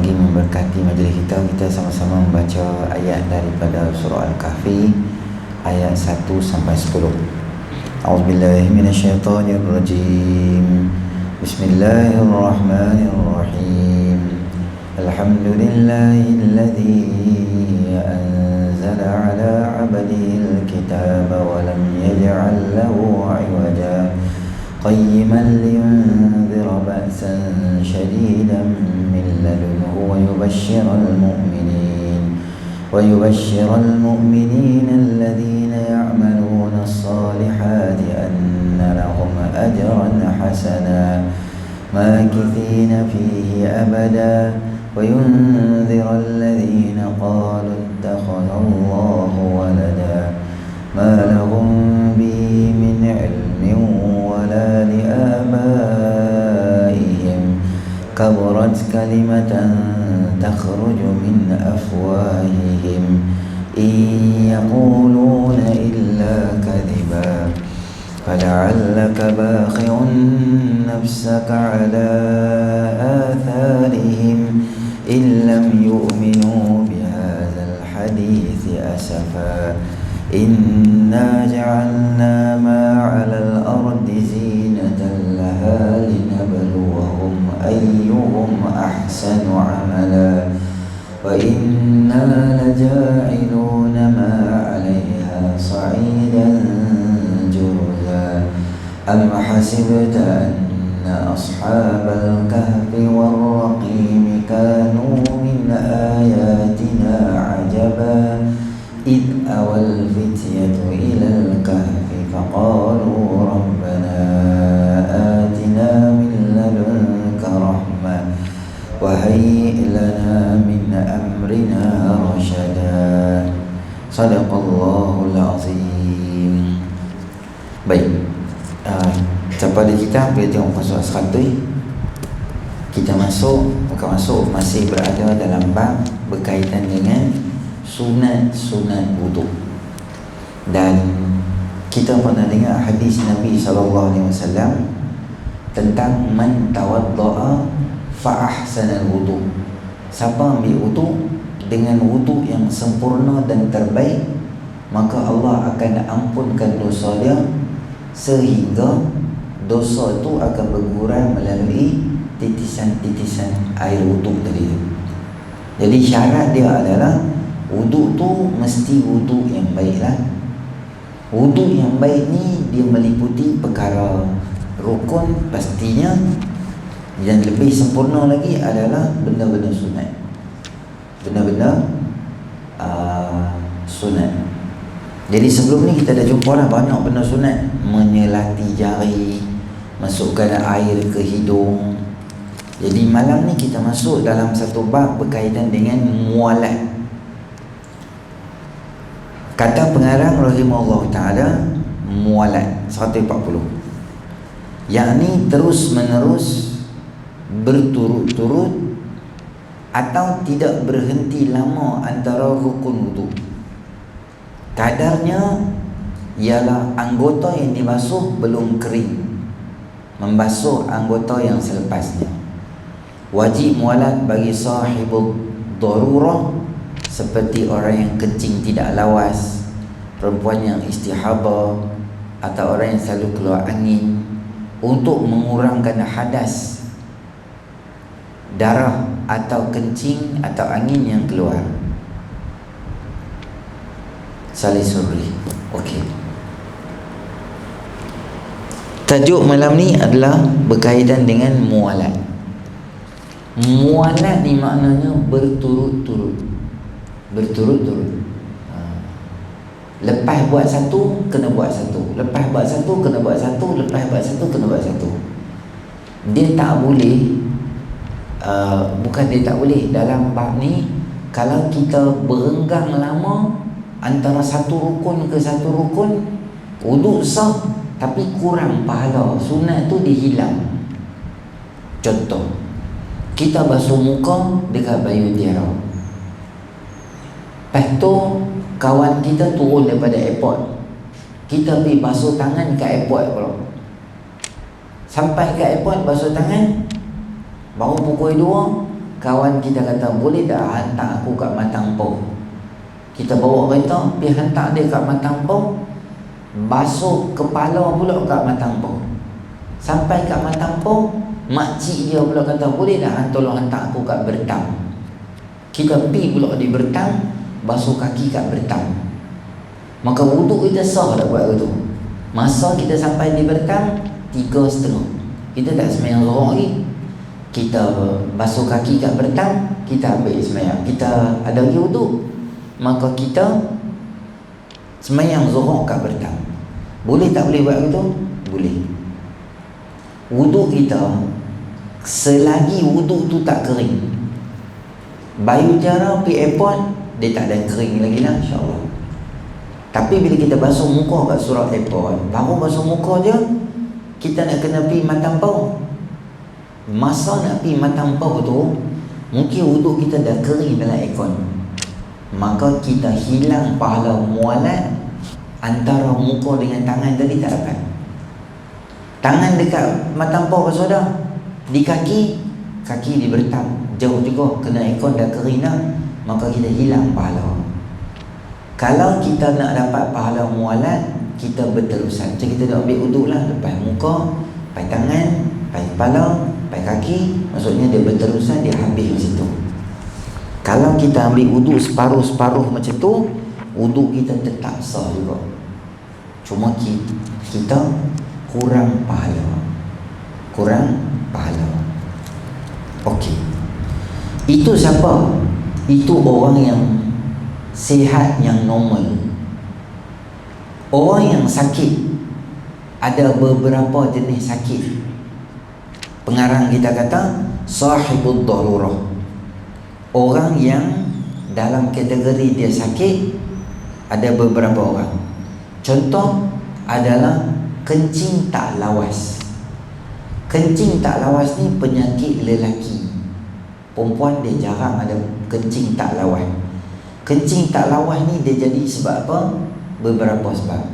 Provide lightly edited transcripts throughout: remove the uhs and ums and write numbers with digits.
lagi memberkati majlis kita. Kita sama-sama membaca ayat daripada surah Al-Kahfi ayat 1 sampai 10. A'udzubillahi minasyaitonirrajim. Bismillahirrahmanirrahim. Alhamdulillahilladzi anzala ala 'abdihi al-kitaba wa lam yaj'al lahu 'iwaja qayyiman liyunzira ba'san shadidan min ladunhu wa yubashshiral mu'minina alladhina ya'maluna as-salihati anna lahum ajran hasana makithina fihi abada wa yunzira alladhina qalu ittakhadha Allahu walada ma lahum bihi min 'ilmin wala li'abaihim kaburat kalimatan takhruju min afwahihim in yaquluna illa kadhiba fala'allaka bakhi'un nafsaka 'ala atharihim in lam yu'minu bihadzal hadithi asafa inna ja'alna ma 'alal ardi zinatan laha linabluwahum ayyuhum ahsanu 'amala wa inna laja'iluna ma 'alayha sa'idan jurza am hasibta anna ashabal kahfi war raqim kanu min ayatina 'ajaba إذ أوى الفتية إلى الكهف فقالوا ربنا آتنا من لدنك رحمة وهيئ لنا من أمرنا رشدا صدق الله العظيم. Baik, pada kita boleh tengok pasal 100. Kita bukan masuk, masih berada dalam bab berkaitan dengan sunat-sunat wudu. Dan kita pernah dengar hadis Nabi SAW tentang man tawadda'a fa ahsana al-wudu. Siapa ambil wudu dengan wudu yang sempurna dan terbaik, maka Allah akan ampunkan dosa dia sehingga dosa itu akan bergurau melalui titisan-titisan air wudu tadi. Jadi syarat dia adalah wudu tu mesti wudu yang baik lah. Wudu yang baik ni dia meliputi perkara rukun pastinya, dan lebih sempurna lagi adalah benda-benda sunat. Benda-benda sunat. Jadi sebelum ni kita dah jumpa lah banyak benda sunat. Menyelati jari, masukkan air ke hidung. Jadi malam ni kita masuk dalam satu bab berkaitan dengan mualat. Kata pengarang rahimahullah ta'ala, mualat 140, yakni terus menerus, berturut-turut atau tidak berhenti lama antara rukun wudu. Kadarnya ialah anggota yang dibasuh belum kering, membasuh anggota yang selepasnya. Wajib mualat bagi sahibul darurah, seperti orang yang kencing tidak lawas, perempuan yang istihadah, atau orang yang selalu keluar angin, untuk mengurangkan hadas, darah atau kencing atau angin yang keluar. Salisuri. Okey. Tajuk malam ni adalah berkaitan dengan mualat. Mualat ni maknanya berturut-turut. Lepas buat satu, kena buat satu. Lepas buat satu, kena buat satu. Lepas buat satu, kena buat satu. Dia tak boleh, bukan dia tak boleh, dalam bab ni kalau kita berenggang lama antara satu rukun ke satu rukun, wudu sah tapi kurang pahala, sunat tu dihilang. Contoh, kita basuh muka dekat Bayu Tiara, lepas tu kawan kita turun daripada airport, kita pergi basuh tangan kat airport pula. Sampai kat airport basuh tangan, baru pukul 2, kawan kita kata, boleh tak hantar aku kat Matangpau? Kita bawa kereta, pergi hantar dia kat Matangpau, basuh kepala pula kat Matangpau. Sampai kat Matangpau, makcik dia pula kata, boleh tak tolong hantar aku kat Bertang? Kita pergi pula di Bertang, basuh kaki kat Bertang. Maka wuduk kita sah dah buat itu. Masa kita sampai di Bertang 3:30, kita tak sembahyang zuhur lagi. Kita basuh kaki kat Bertang, kita ambil sembahyang. Kita ada lagi wuduk, maka kita sembahyang zuhur kat Bertang. Boleh tak boleh buat itu? Boleh. Wuduk kita, selagi wuduk tu tak kering, Bayu Jara pergi airport, dia tak ada kering lagi lah, insyaAllah. Tapi bila kita basuh muka kat surat airport, baru basuh muka je, kita nak kena pergi Matangpau. Masa nak pergi Matangpau tu, mungkin wuduk kita dah kering dalam aircon. Maka kita hilang pahala mualat antara muka dengan tangan tadi, tak dapat. Tangan dekat Matangpau pasal dah, di kaki di Bertang, jauh juga, kena aircon dah kering dah, maka kita hilang pahala. Kalau kita nak dapat pahala mualat, kita berterusan. Macam kita dah ambil wuduk lah, lepas muka, lepas tangan, lepas kepala, lepas kaki, maksudnya dia berterusan, dia habis macam tu. Kalau kita ambil wuduk separuh-separuh macam tu, wuduk kita tetap sah juga, cuma kita kurang pahala. Okey, itu siapa? Itu orang yang sihat, yang normal. Orang yang sakit, ada beberapa jenis sakit. Pengarang kita kata sahibud darurah. Orang yang dalam kategori dia sakit, ada beberapa orang. Contoh adalah kencing tak lawas. Kencing tak lawas ni penyakit lelaki. Perempuan dia jarang ada kencing tak lawas. Kencing tak lawas ni dia jadi sebab apa? Beberapa sebab.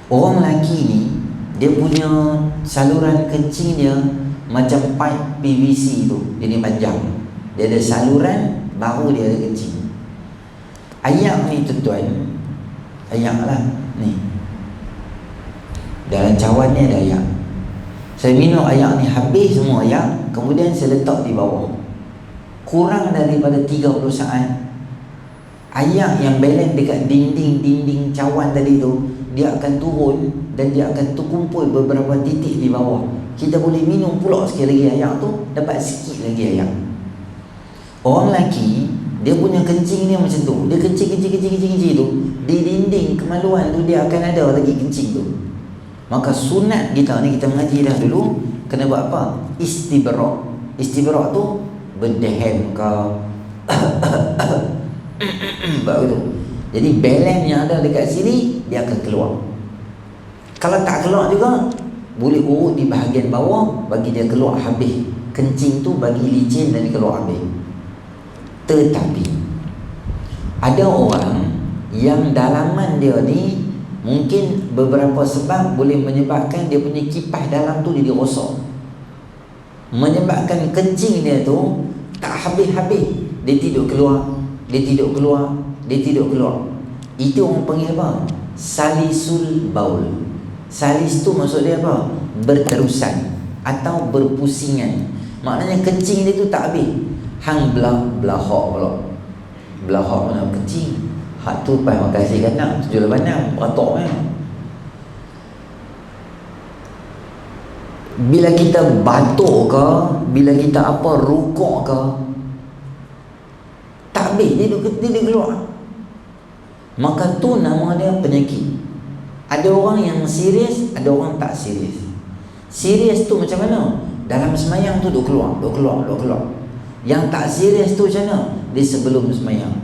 Orang lelaki ni, dia punya saluran kencing dia macam pipe PVC tu, dia ni panjang. Dia ada saluran, baru dia ada kencing. Ayak ni tuan-tuan, ayak lah ni, dalam cawan ni ada ayak. Saya minum ayak ni habis semua ayak, kemudian saya letak di bawah. Kurang daripada 30 saat, ayak yang balance dekat dinding cawan tadi tu, dia akan turun dan dia akan terkumpul beberapa titik di bawah. Kita boleh minum pula sikit lagi ayak tu, dapat sikit lagi ayak. Orang lelaki, dia punya kencing ni macam tu. Dia kencing tu, di dinding kemaluan tu dia akan ada lagi kencing tu. Maka sunat kita ni, kita mengaji dah dulu, kena buat apa? Istibrak. Istibrak tu berdehem ke begitu. Jadi balance yang ada dekat sini, dia akan keluar. Kalau tak keluar juga, boleh urut di bahagian bawah, bagi dia keluar habis. Kencing tu bagi licin dan dia keluar habis. Tetapi ada orang yang dalaman dia ni, mungkin beberapa sebab boleh menyebabkan dia punya kipas dalam tu dia rosak, menyebabkan kencing dia tu tak habis-habis. Dia tidur keluar, dia tidur keluar, dia tidur keluar. Itu orang panggil apa? Salisul baul. Salis tu maksud dia apa? Berterusan atau berpusingan. Maknanya kencing dia tu tak habis. Hang belahak pula. Belahak mana kencing? Hak tu pas makasih kan nak 786 beratok kan. Bila kita batuk ke, bila kita apa rukuk ke, tak habis, dia keluar. Maka tu nama dia penyakit. Ada orang yang serius, ada orang tak serius. Serius tu macam mana? Dalam semayang tu duk keluar. Yang tak serius tu macam mana? Dia sebelum semayang,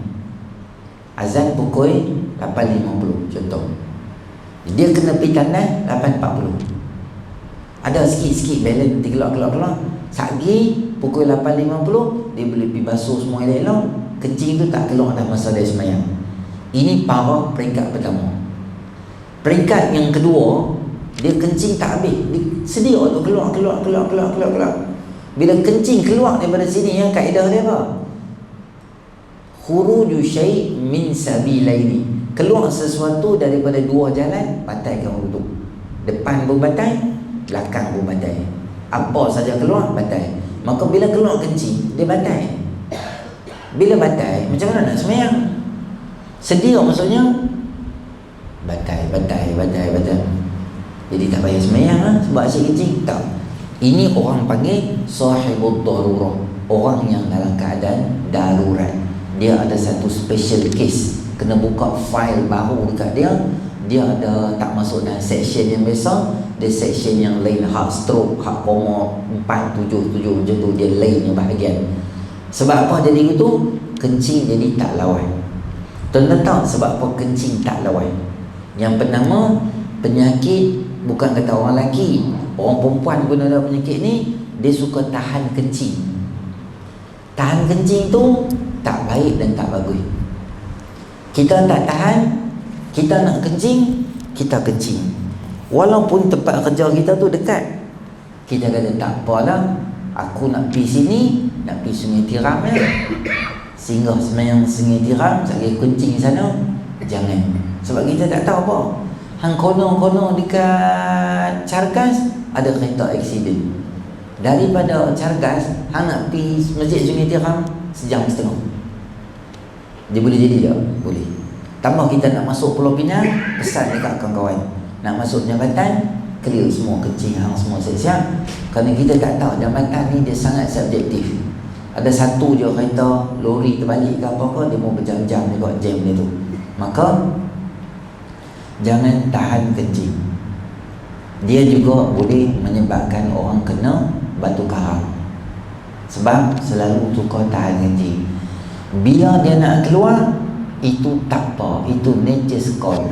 azan pukul 8.50 contoh, dia kena pergi tandas 8.40. Ada sikit-sikit balance, dia keluar. Sagi pukul 8.50 dia boleh pergi basuh semua elok-elok. Kencing tu tak keluar dah masa dia semayang. Ini para peringkat pertama. Peringkat yang kedua, dia kencing tak habis, dia sedia untuk keluar. Bila kencing keluar daripada sini, kaedah dia apa? Khuruju syai' min sabilaini, keluar sesuatu daripada dua jalan, batalkan wudu. Depan pun batal, belakang pun batal. Apa saja keluar batal. Maka bila keluar kencing, dia batal. Bila batal, macam mana nak sembahyang? Sedia maksudnya batal. Jadi tak payah sembahyang lah, sebab asyik kencing. Tak. Ini orang panggil sahibud darurah, orang yang dalam keadaan darurat. Dia ada satu special case, kena buka file baru dekat dia. Dia ada tak masuk dalam section yang biasa, dia section yang lain, hak stroke, hak koma 477 macam tu, dia lainnya bahagian. Sebab apa jadi gitu? Kencing jadi tak lawan. Tuan-tuan tahu sebab apa kencing tak lawan? Yang pertama, penyakit bukan kata orang lelaki, orang perempuan pun ada penyakit ni, dia suka tahan kencing. Tahan kencing tu tak baik dan tak bagus. Kita tak tahan, kita nak kencing, kita kencing. Walaupun tempat kerja kita tu dekat, kita kata tak apalah, aku nak pergi sini, nak pergi Sungai Tiram singgah semayang Sungai Tiram, saya kencing sana. Jangan. Sebab kita tak tahu apa. Hang kono-kono dekat Cargas ada kereta aksiden. Daripada Cargas hang nak pergi Masjid Sungai Tiram 1.5 jam. Dia boleh jadi tak? Boleh. Tambah kita nak masuk Pulau Pinang, pesan dekat kawan-kawan, nak masuk jambatan, clear semua kencing hang semua siap-siap. Kerana kita tak tahu jambatan ni dia sangat subjektif. Ada satu je kereta lori terbalik ke apa-apa, dia mau berjam-jam dekat jam dia tu. Maka jangan tahan kencing. Dia juga boleh menyebabkan orang kena batu karang. Sebab selalu suka tahan kencing. Bila dia nak keluar, itu tak apa, itu nature's call.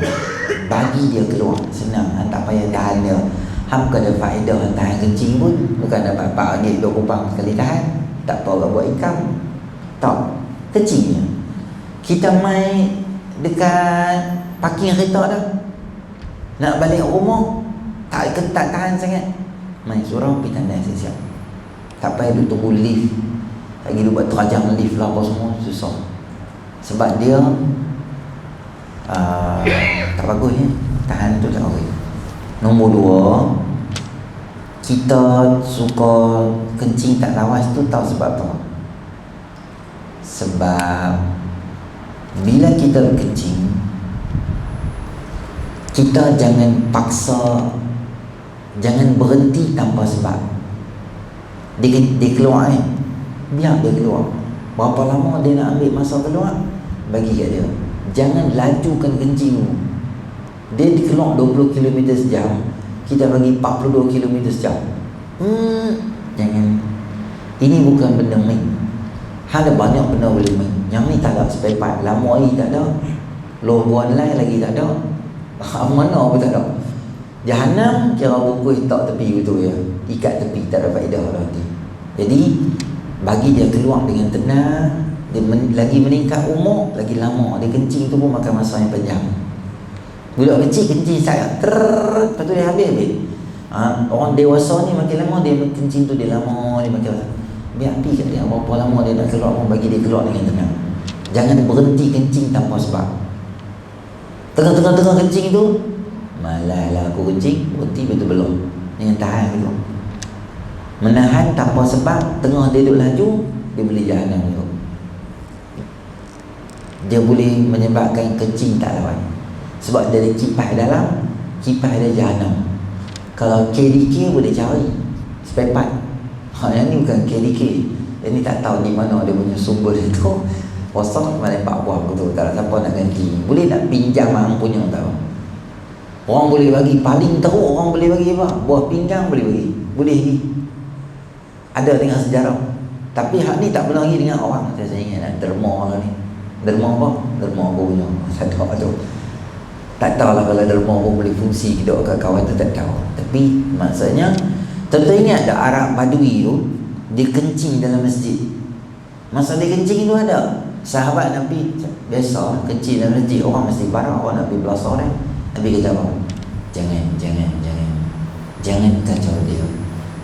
Bagi dia keluar, senang, tak payah tahan dia. Ham ada faedah tahan kencing pun, bukan dapat RM4, RM20 sekali tahan. Tak apa orang buat income. Tak, kencingnya. Kita main dekat parking kereta dah, nak balik rumah, tak tahan sangat, main seorang pergi tandai siap-siap. Tak payah duduk tunggu lift, lagi buat terajang lift lah apa semua, susah. Sebab dia tak bagus ya, tahan tu tak bagus. Nombor 2, kita suka kencing tak lawas tu tahu sebab apa? Sebab bila kita kencing, kita jangan paksa, jangan berhenti tanpa sebab. Dia keluar biar dia keluar. Berapa lama dia nak ambil masa keluar, bagi kat dia. Jangan lajukan kencing. Dia keluar 20 km sejam, kita bagi 42 km sejam. Jangan. Ini bukan benda main. Ada banyak benda boleh main. Yang ni tak ada spare part. Lama air tak ada, low one line lagi tak ada, mana pun tak ada. Jahanam kira bungkus tak tepi betul ya, ikat tepi, tak ada faedah nanti. Jadi bagi dia keluar dengan tenang. Dia lagi meningkat umur, lagi lama dia kencing tu pun makan masa yang panjang. Budak kecil kencing sangat lepas tu dia habis. Orang dewasa ni makin lama dia kencing tu dia lama, dia makin biar pergi kat dia berapa lama dia nak keluar pun bagi dia keluar dengan tenang. Jangan berhenti kencing tanpa sebab. Tengah-tengah kencing tu, malah lah aku kencing, berhenti betul belum. Jangan tahan dulu. Menahan tanpa sebab, tengah dia duduk laju, dia boleh jahanam dulu. Dia boleh menyebabkan kencing tak lawan. Sebab dia ada kipas dalam, kipas dia jahanam. Kalau KDK boleh cari spare part. Yang ni bukan KDK. Yang ni tak tahu di mana dia punya sumber dia tu. Kosong mana pak buah betul. Tak ada siapa nak ganti. Boleh nak pinjam orang punya tahu. Orang boleh bagi, paling teruk orang boleh bagi apa? Buah pinggang boleh bagi. Boleh lagi. Ada dengan sejarah. Tapi hak ni tak pernah lagi dengan orang. Saya ingat nak derma lah ni. Derma apa? Derma apa punya? Saya tahu tu. Tak tahulah kalau derma pun boleh fungsi kita kat kawan tu, tak tahu. Tapi maksudnya, tentu ingat ada Arab Badui tu, dia kencing dalam masjid. Masa dia kencing tu ada sahabat Nabi biasa kencing dalam masjid, orang mesti barang, orang nak pergi belasah kan. Nabi kata apa? Jangan kacau dia.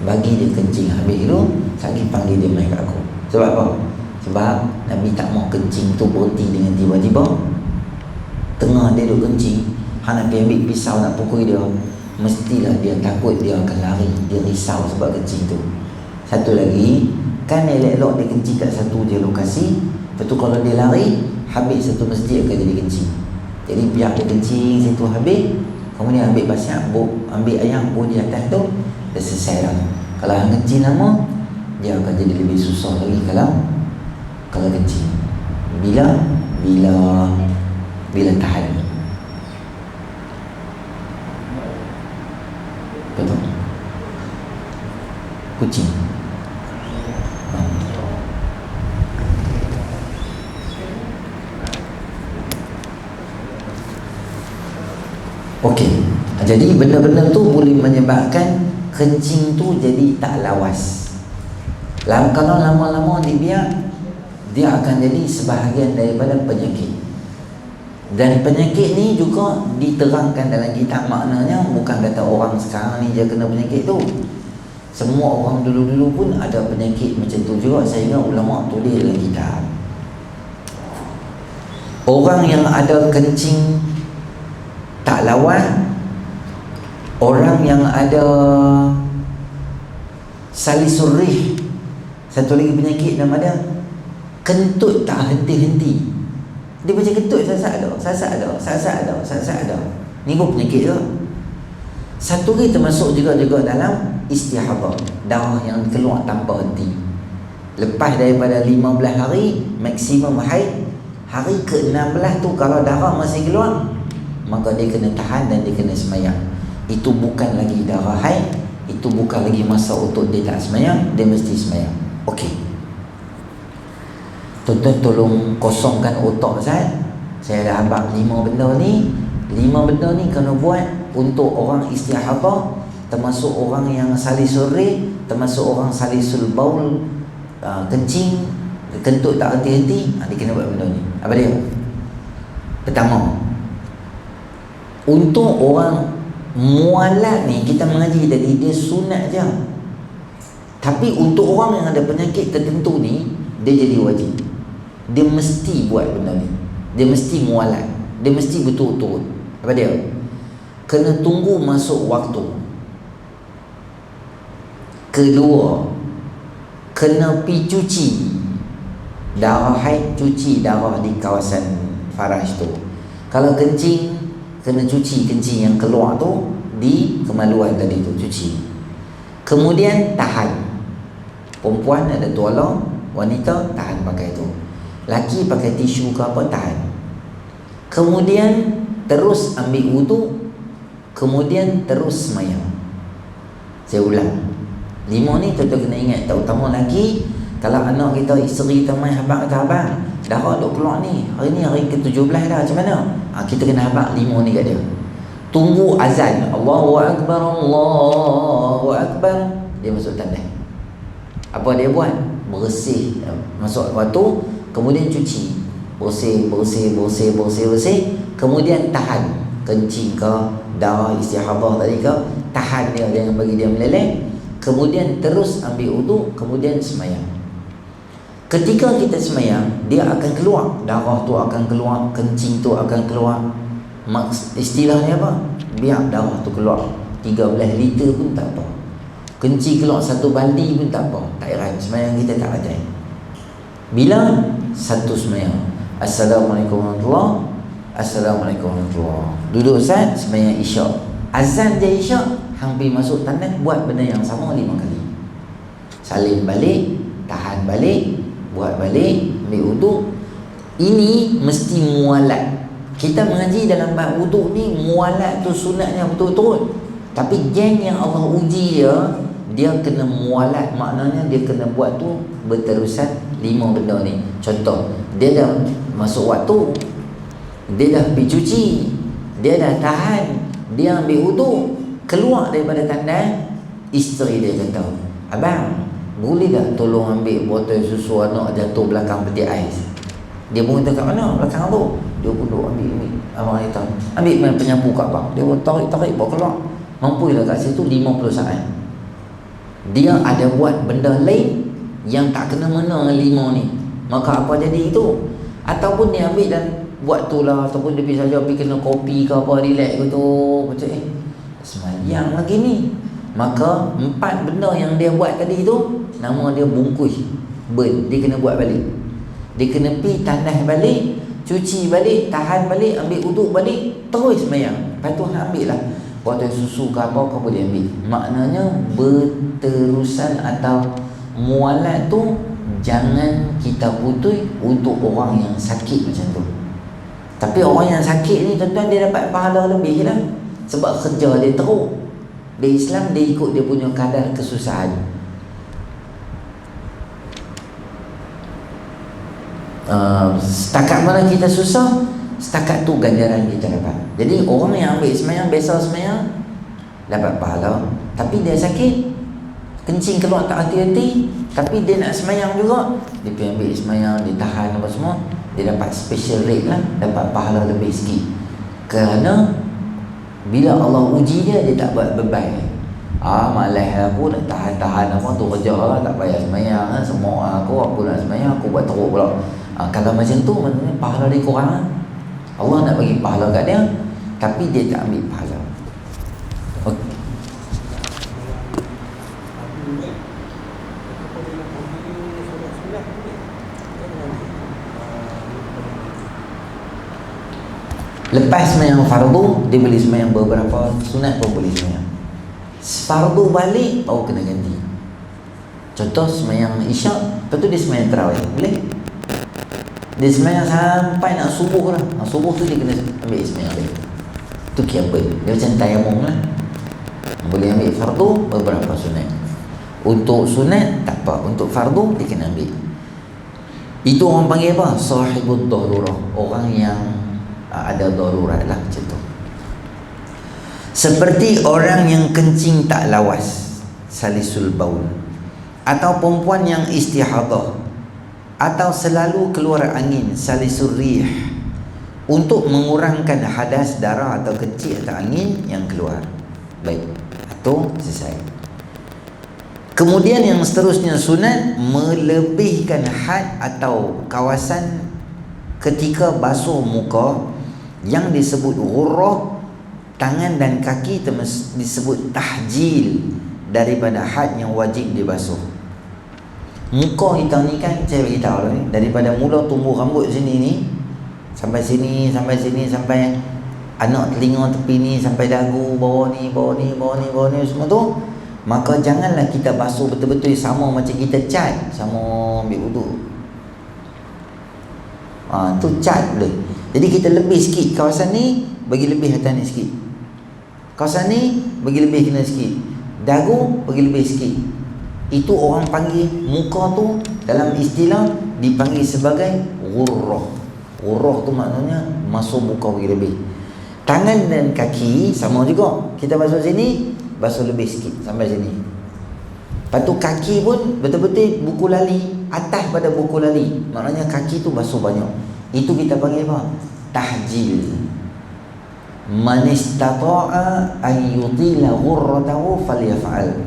Bagi dia kencing habis tu, Sagi panggil dia mai kat aku. Sebab apa? Sebab Nabi tak mau kencing tu berhenti dengan tiba-tiba. Tengah dia duk kencing, hang nak pergi ambil pisau nak pukul dia, mestilah dia takut dia akan lari, dia risau sebab kencing tu. Satu lagi, kan elok-elok dia kencing kat satu je lokasi, lepas tu kalau dia lari, habis satu masjid akan jadi kencing. Jadi biar dia kencing situ habis, kemudian ambil basah, ambil ayam buh di atas tu, dah selesai dah. Kalau hang kencing lama, dia akan jadi lebih susah lagi kalau kencing. Bila tahan. Betul? Kucing. Okey. Jadi benda-benda tu boleh menyebabkan kencing tu jadi tak lawas. Kalau lama-lama dibiar, dia akan jadi sebahagian daripada penyakit. Dan penyakit ni juga diterangkan dalam kitab, maknanya bukan kata orang sekarang ni je kena penyakit tu. Semua orang dulu-dulu pun ada penyakit macam tu juga, sehingga ulama tulis dalam kitab. Orang yang ada kencing tak lawan, orang yang ada salisul rih, satu lagi penyakit nama dia kentut tak henti-henti. Dia macam kentut sasak ada. Ni pun penyakit juga. Satu lagi termasuk juga dalam istihadah, darah yang keluar tanpa henti. Lepas daripada 15 hari maksimum haid, hari ke-16 tu kalau darah masih keluar, maka dia kena tahan dan dia kena semayang. Itu bukan lagi darah haid, itu bukan lagi masa untuk dia tak semayang, dia mesti semayang. Okey. Tuan-tuan tolong kosongkan otak saya dah abang 5 benda ni. 5 benda ni kena buat untuk orang istihadah, termasuk orang yang salisul rih, termasuk orang salisul baul, kencing, kentut tak henti-henti, dia kena buat benda ni. Apa dia? Pertama, untuk orang mualat ni, kita mengaji tadi dia sunat je. Tapi untuk orang yang ada penyakit tertentu ni, dia jadi wajib. Dia mesti buat benda ni. Dia mesti mualat. Dia mesti betul-betul. Apa dia? Kena tunggu masuk waktu. Kedua, kena pi cuci darah haid, cuci darah di kawasan faraj tu. Kalau kencing, kena cuci kencing yang keluar tu di kemaluan tadi tu, cuci. Kemudian tahan. Perempuan ada tuala, wanita tahan pakai tu. Laki pakai tisu ke apa, tahan. Kemudian terus ambil wudu, kemudian terus semayang. Saya ulang, 5 ni tuan-tuan kena ingat. Terutama laki, kalau anak kita, isteri kita main habaq kata abang, darah duk keluar ni, hari ni hari ke-17 dah, macam mana? Kita kena habaq 5 ni kat dia. Tunggu azan, Allahu Akbar, Allahu Akbar, dia masuk tandas. Apa dia buat? Bersih, masuk waktu, kemudian cuci, bersih, kemudian tahan kencing ke, darah istihadah tadi ke, tahan dia, jangan bagi dia meleleh, kemudian terus ambil wudu, kemudian semayang. Ketika kita semayang, dia akan keluar, darah tu akan keluar, kencing tu akan keluar. Istilahnya apa? Biar darah tu keluar 13 liter pun tak apa, kencing keluar 1 baldi pun tak apa, tak heran semayang kita tak ada. Bila satu semayang, Assalamualaikum warahmatullahi, Assalamualaikum warahmatullahi, duduk Ustaz, semayang isyak, azan je isyak, hampir masuk tandas, buat benda yang sama 5 kali. Salin balik, tahan balik, buat balik, ambil wudu. Ini mesti mualat. Kita mengaji dalam bab wudu ni, mualat tu sunatnya betul-betul. Tapi geng yang Allah uji dia kena mualat, maknanya dia kena buat tu berterusan 5 benda ni. Contoh, dia dah masuk waktu, dia dah pergi cuci, dia dah tahan, dia ambil wudu, keluar daripada tandas, isteri dia kata, abang, boleh tak tolong ambil botol susu anak jatuh belakang peti ais? Dia pun kata, kat mana belakang tu? Dia pun duduk ambil abang kata, ambil main penyapu kat abang. Dia pun tarik bawa keluar. Mampu lah kat situ 50 saat. dia ada buat benda lain yang tak kena mena dengan 5 ni, maka apa jadi itu? Ataupun dia ambil dan buat tu lah, ataupun dia pergi saja pergi kena kopi ke apa, relax ke tu, macam semayang lagi ni. Maka 4 benda yang dia buat tadi tu nama dia bungkus, burn. Dia kena buat balik, dia kena pi tanah balik, cuci balik, tahan balik, ambil uduk balik, terus semayang. Lepas tu ambil lah botol susu ke apa kau boleh ambil. Maknanya berterusan atau mualat tu jangan kita putus untuk orang yang sakit macam tu. Tapi orang yang sakit ni tuan-tuan, dia dapat pahala lebih lah, sebab kerja dia teruk. Di Islam dia ikut dia punya kadar kesusahan. Setakat mana kita susah, setakat tu ganjaran kita dapat. Jadi orang yang ambil semayang, biasa semayang, dapat pahala. Tapi dia sakit, kencing keluar tak hati-hati, tapi dia nak semayang juga, dia pergi ambil semayang, dia tahan apa semua, dia dapat special rate lah, dapat pahala lebih sikit. Kerana bila Allah uji dia, dia tak buat beban. Malas aku nak tahan-tahan apa tu kerja lah, tak payah semayang lah, semua aku nak semayang, aku buat teruk pula. Kalau macam tu, maknanya pahala dia kurang lah. Allah nak bagi pahala kat dia, tapi dia tak ambil pahala. Okay. Lepas semayang fardu, dia boleh semayang beberapa sunat pun boleh semayang. Fardu balik baru kena ganti. Contoh semayang isyak, lepas tu dia semayang tarawih, boleh? Dia semayang sampai nak subuh lah. Subuh tu dia kena ambil semayang balik. Tu kiamat. Dia macam tayamum lah. Boleh ambil fardu beberapa sunat. Untuk sunat tak apa, untuk fardu dia kena ambil. Itu orang panggil apa? Sahibud darurah. Orang yang ada darurat lah, macam tu. Seperti orang yang kencing tak lawas, salisul baul, atau perempuan yang istihadah, atau selalu keluar angin, salisul rih, untuk mengurangkan hadas, darah atau kecil atau angin yang keluar. Baik, itu selesai. Kemudian yang seterusnya sunat, melebihkan had atau kawasan ketika basuh muka yang disebut ghurrah. Tangan dan kaki disebut tahjil daripada had yang wajib dibasuh. Muka kita ni kan, saya beritahu lah ni, daripada mula tumbuh rambut sini ni sampai sini, sampai sini, sampai anak telinga tepi ni, sampai dagu, bawah ni, bawah ni, bawah ni, bawah ni, semua tu. Maka janganlah kita basuh betul-betul sama macam kita cat, sama ambil wuduk. Tu cat boleh. Jadi kita lebih sikit kawasan ni, bagi lebih atas ni sikit. Kawasan ni bagi lebih kena sikit. Dagu bagi lebih sikit. Itu orang panggil muka tu, dalam istilah dipanggil sebagai ghurrah. Ghurrah tu maknanya masuk muka bagi lebih. Tangan dan kaki sama juga. Kita basuh sini, basuh lebih sikit sampai sini. Lepas tu kaki pun betul-betul buku lali, atas pada buku lali. Maknanya kaki tu basuh banyak. Itu kita panggil apa? Tahjil. Man istata'a an yutila ghurratahu falyaf'al.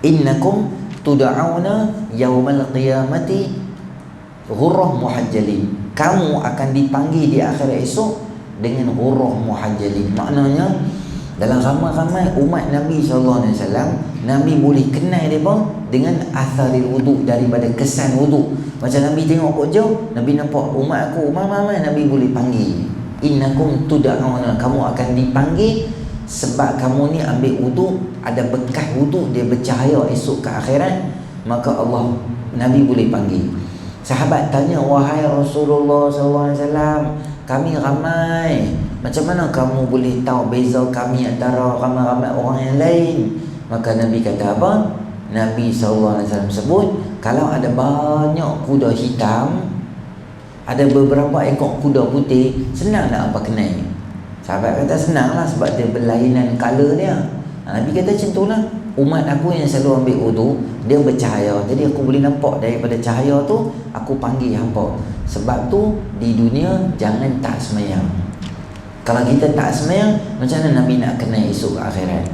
Innakum tud'auna yaumal qiyamati ghurrah muhajjalin. Kamu akan dipanggil di akhirat esok dengan ghurrah muhajjalin. Maknanya dalam ramai-ramai umat Nabi SAW, Nabi boleh kenal mereka dengan atharil wuduk, daripada kesan wuduk. Macam Nabi tengok kok jauh, Nabi nampak umat aku, ramai-ramai, Nabi boleh panggil. Innakum tud'auna, kamu akan dipanggil sebab kamu ni ambil wuduk, ada bekas wuduk, dia bercahaya esok ke akhirat. Maka Allah, Nabi boleh panggil. Sahabat tanya, wahai Rasulullah SAW, kami ramai, macam mana kamu boleh tahu beza kami antara ramai-ramai orang yang lain? Maka Nabi kata apa? Nabi SAW sebut, kalau ada banyak kuda hitam, ada beberapa ekor kuda putih, senang nak apa kenal? Sahabat kata senanglah, sebab dia berlainan color dia. Nabi kata macam tu lah. Umat aku yang selalu ambil wudu, dia bercahaya, jadi aku boleh nampak daripada cahaya tu, aku panggil hampa. Sebab tu di dunia jangan tak semayang. Kalau kita tak semayang, macam mana Nabi nak kenal esok akhirat?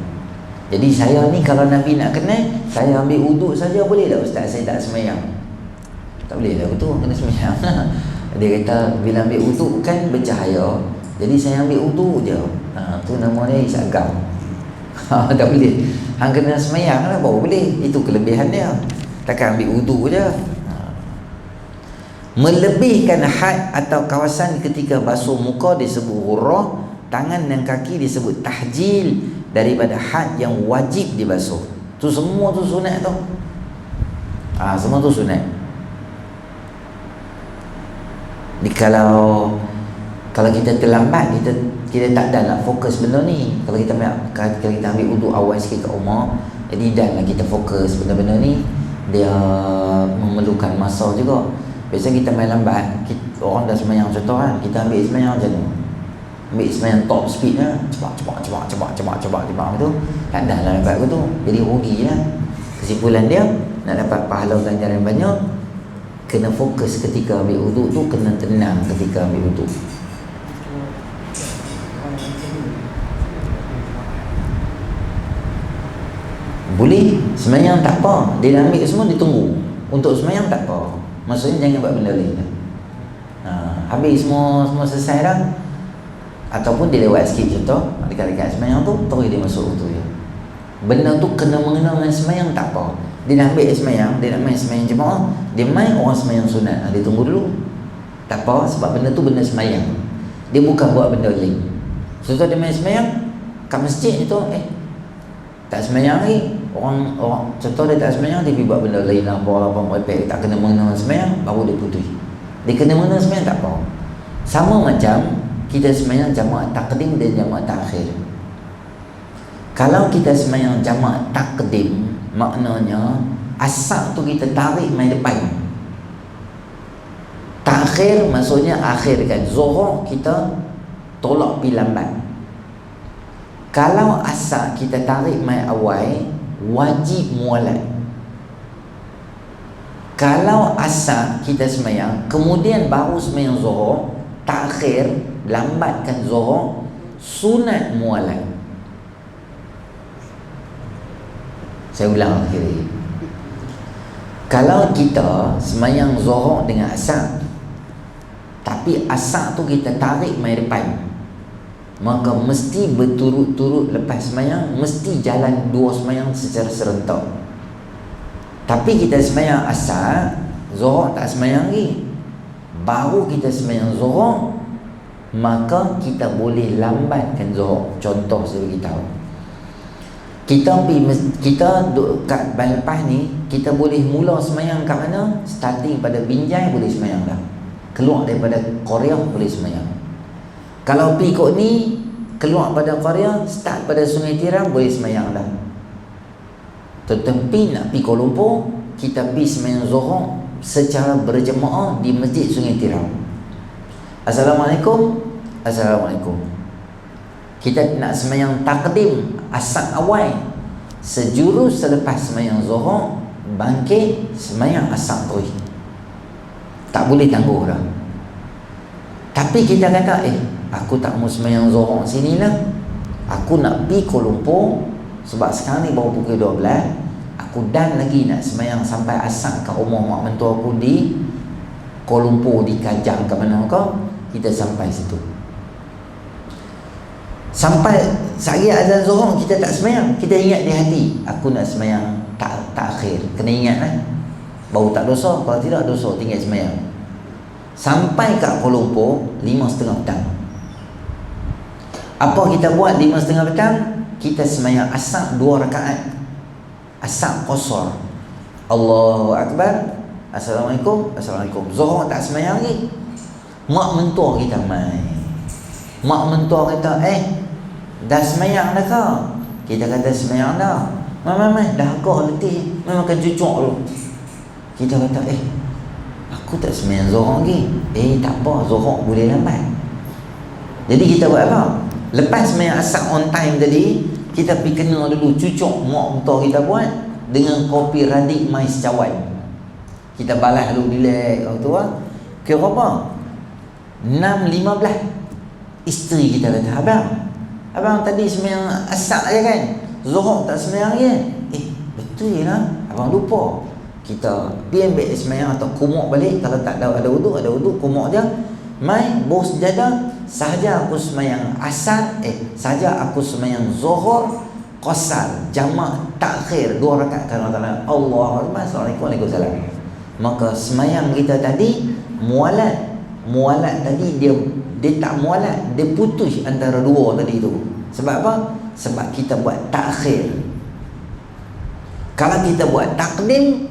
Jadi saya ni kalau Nabi nak kenal, saya ambil uduk saja boleh tak Ustaz? Saya tak semayang. Tak boleh lah betul, kena semayang. Dia kata bila ambil uduk kan bercahaya, jadi saya ambil uduk je. Tu nama dia isagam. Tak boleh. Hang kena semayang lah baru boleh. Itu kelebihan dia. Takkan ambil uduk je. Melebihkan had atau kawasan ketika basuh muka disebut ghurrah, tangan dan kaki disebut tahjil daripada had yang wajib dibasuh. Tu semua tu sunat tu. Semua tu sunat. Kalau kita terlambat, kita tak dah nak fokus benda ni. Kalau kita ambil uduk awal sikit kat rumah, jadi dah lah kita fokus benda-benda ni. Dia memerlukan masa juga. Biasanya kita main lambat, orang dah semayang contoh kan, kita ambil semayang macam ni, ambil semayang top speed lah, cepat tu, tak dah lah lambat tu, jadi rugi lah. Kesimpulan dia, nak dapat pahala ganjaran banyak, kena fokus ketika ambil wuduk tu, kena tenang ketika ambil wuduk. Boleh, semayang tak apa, dia dah ambil semua, dia tunggu. Untuk semayang tak apa, maksudnya jangan buat benda lain. Habis semua selesai dah, ataupun dia lewat sikit contoh, dekat-dekat semayang tu, terus dia masuk wuduk dia. Benda tu kena mengenal dengan semayang tak apa. Dia dah ambil semayang, dia nak main semayang jemaah, dia main orang semayang sunat, dia tunggu dulu. Tak apa, sebab benda tu benda semayang, dia bukan buat benda lain. Contoh dia main semayang kat masjid tu, tak semayang lagi. Orang contoh dia tak semayang, dia pergi buat benda lain lah, apa merepek, tak kena mengenal semayang, baru dia putih. Dia kena mengenal semayang tak apa. Sama macam kita semayang jamaah takdim dan jamaah takhir. Kalau kita semayang jamaah takdim, maknanya asar tu kita tarik main depan. Takhir maksudnya akhir kan. Zuhur kita tolak pi lambat. Kalau asar kita tarik main awal, wajib mualat. Kalau asar kita semayang, kemudian baru semayang zuhur, takhir, lambatkan zuhur, sunat mualat. Saya ulang lagi. Kalau kita semayang zuhur dengan asar, tapi asar tu kita tarik main depan, maka mesti berturut-turut lepas semayang, mesti jalan dua semayang secara serentak. Tapi kita semayang asar, zuhur tak semayang lagi, baru kita semayang zuhur, maka kita boleh lambatkan zuhur. Contoh saya beritahu, kita duduk kat lepas ni, kita boleh mula semayang kat mana? Starting pada Binjai boleh semayang dah, keluar daripada Korea boleh semayang. Kalau pergi kot ni, keluar pada Korea, start pada Sungai Tiram, boleh semayang dah. Tetapi nak pergi Kuala Lumpur, kita pergi semayang zuhur secara berjemaah di Masjid Sungai Tiram. Assalamualaikum, Assalamualaikum. Kita nak semayang takdim asar awal, sejurus selepas semayang zuhur, bangkit semayang asar tu. Tak boleh tangguh dah. Tapi kita kata, aku tak mau semayang zuhur sini lah, aku nak pergi Kuala Lumpur, sebab sekarang ni baru pukul 12, aku dan lagi nak semayang sampai asar kat rumah mak mentua aku di Kuala Lumpur, di Kajang ke mana kau. Kita sampai situ, sampai sehari azan zuhur kita tak semayang, kita ingat di hati, aku nak semayang takhir, kena ingat lah, baru tak dosa. Kalau tidak dosa, tinggal semayang. Sampai kat Kuala Lumpur 5.30 petang. Apa kita buat 5.30 petang? Kita semayang asar 2 rakaat, asar qasar, Allahu Akbar, Assalamualaikum, Assalamualaikum. Zuhur tak semayang lagi. Mak mentua kita main, mak mentua kata, dah semayang dah kau? Kita kata semayang dah. Mai dah kau letih, mai makan cucuk dulu. Kita kata, aku tak semayang zuhur lagi. Tak apa, zuhur boleh lambat. Jadi kita buat apa? Lepas semayang asar on time tadi, kita pergi kena dulu cucuk mak mentua kita buat dengan kopi radik mais cawan. Kita balas dulu relax tu lah. Kira apa? 6.15. Isteri kita kata, abang tadi semayang asar je kan? Zuhur tak semayang ya. Betul lah, abang lupa. Kita pergi ambil semayang atau kumuk balik. Kalau tak ada wudu, kumuk dia. Mai bos sejadah, sahaja aku semayang asar, sahaja aku semayang zuhur qasar, jamak takhir 2 rakaat kerana Allahu Akbar, Assalamualaikum, Waalaikumsalam. Maka semayang kita tadi mualat tadi dia tak mualat, dia putus antara dua tadi tu. Sebab apa? Sebab kita buat takhir. Kalau kita buat takdim,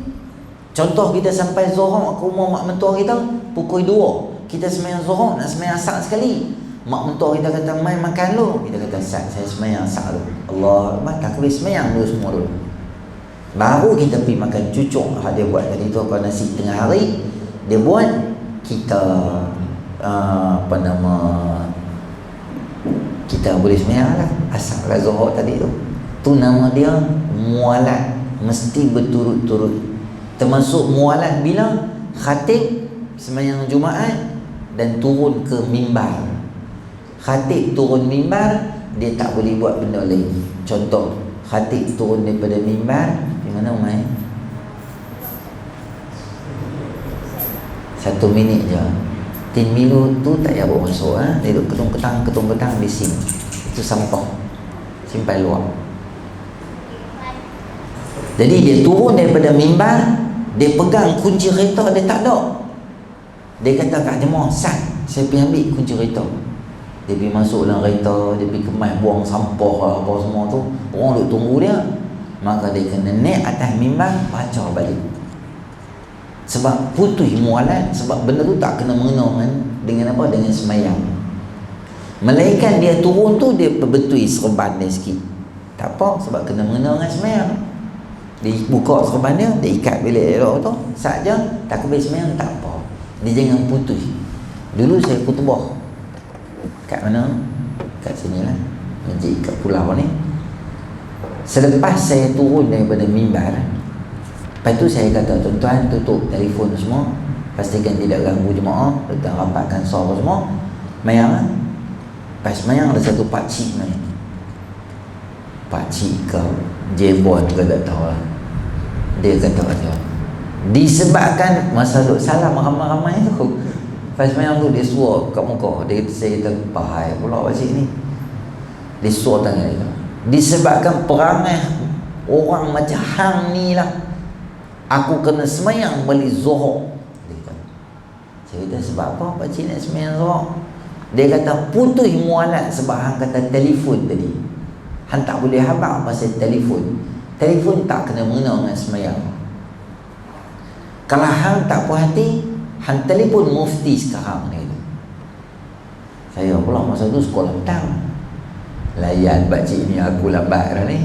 contoh kita sampai zuhur ke rumah mak mentua kita pukul 2, kita semayang zuhur, nak semayang asar sekali. Mak mentua kita kata, mai makan lu. Kita kata, Ustaz, saya semayang asar dulu. Allah Akbar, tak boleh semayang dulu semua dulu. Baru kita pergi makan cucuk. Dia buat tadi tu, kalau nasi tengah hari dia buat, kita kita boleh semayang lah asar ke zuhur tadi tu. Tu nama dia mualat, mesti berturut-turut. Termasuk mualat bila khatib semayang Jumaat dan turun ke mimbar. Khatib turun mimbar, dia tak boleh buat benda lain. Contoh, khatib turun daripada mimbar, di mana Umay? 1 minit je. 10 minit tu tak payah bawa masuk. Dia duduk ketung-ketang di sini. Itu sampah, simpan luar. Jadi dia turun daripada mimbar, dia pegang kunci kereta, dia tak ada. Dia kata kat jemaah, Ustaz, saya pergi ambil kunci kereta. Dia pergi masuk dalam kereta, dia pergi kemas buang sampah apa semua tu. Orang duk tunggu dia. Maka dia kena naik atas mimbar, baca balik. Sebab putus mualat, sebab benda tu tak kena mengena dengan apa? Dengan semayang. Melainkan dia turun tu, dia perbetui serban dia sikit. Tak apa, sebab kena mengena dengan semayang. Dia buka serban dia, dia ikat bilik elok tu, saja, tak habis semayang, tak apa. Dia jangan putus. Dulu saya khutbah kat mana? Kat sini lah, masjid kat pulau ni. Selepas saya turun daripada mimbar, lepas tu saya kata, tuan-tuan tutup telefon semua, pastikan tidak ganggu jemaah, letak rapatkan suara semua, mayang lah. Lepas mayang ada satu pakcik main. Pakcik ke jebon ke tak tahu lah. Dia kata disebabkan masa duk salam ramai-ramai tu, lepas mayang tu dia suar kat muka. Dia kata, saya kata, bahaya pula pakcik ni. Dia suar tangan dia, disebabkan perangai orang macam hang ni lah, aku kena semayang balik zuhur. Dia kata, saya kata, sebab apa pakcik nak semayang zuhur? Dia kata, putus mualat sebab hang kata telefon tadi. Hang tak boleh habaq pasal telefon. Telefon tak kena mengena dengan semayang. Kalau hang tak puas hati, hang telefon mufti sekarang ni. Saya pula masa tu sekolah petang. Layan pakcik ni, aku lambat dah ni.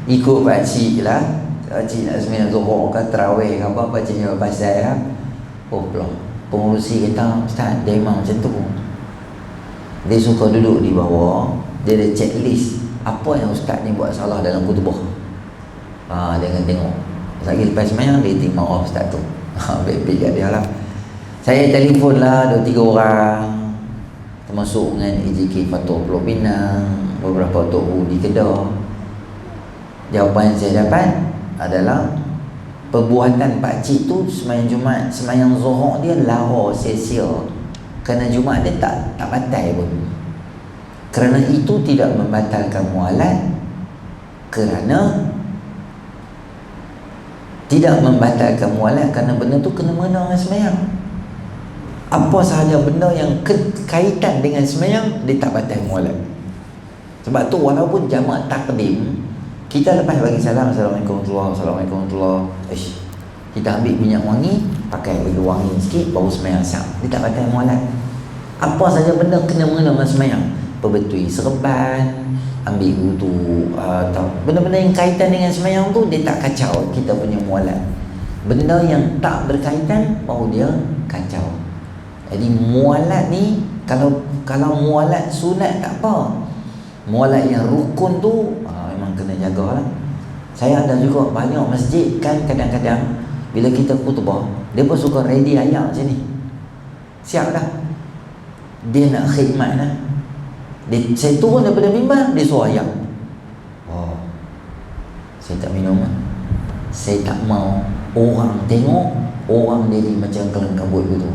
Ikut pakcik lah. Pakcik nak semayang zuhur ke tarawih ke apa, pakciknya pasal lah. Oh pula pengurusi kata, Ustaz, dia memang macam tu. Dia suka duduk di bawah, dia ada checklist apa yang ustaz ni buat salah dalam khutbah. Dia akan tengok. Lagi lepas semayang, dia terima ustaz tu. Baik-baik kat dia lah. Saya telefon lah 2-3 orang, termasuk dengan EJK Fatul Pulau Pinang, beberapa tok di Kedah. Jawapan yang saya dapat adalah perbuatan pakcik tu semayang Jumaat, semayang zuhur dia lara sia-sia. Kerana Jumaat dia tak batal pun. Kerana itu tidak membatalkan mualat. Kerana tidak membatalkan mualat kerana benda tu kena mengena dengan semayang. Apa sahaja benda yang kaitan dengan semayang, dia tak batal mualat. Sebab tu walaupun jamak takdim, kita lepas bagi salam, Assalamualaikum warahmatullahi wabarakatuh, Assalamualaikum warahmatullahi wabarakatuh, kita ambil minyak wangi, pakai baju wangi sikit, baru semayang asar. Dia tak batal mualat. Apa saja benda kena mengena dengan semayang, perbetui serban, ambil wudu, benda-benda yang kaitan dengan semayang tu, dia tak kacau kita punya mualat. Benda yang tak berkaitan, baru dia kacau. Jadi mualat ni, kalau mualat sunat tak apa. Mualat yang rukun tu memang kena jagalah. Saya ada juga banyak masjid kan, kadang-kadang bila kita khutbah, dia pun suka ready ayat macam ni. Siap dah, dia nak khidmat lah. Saya turun daripada mimbar, dia suruh ayat. Saya tak minum. Saya tak mau orang tengok orang jadi macam kelang kabut gitu.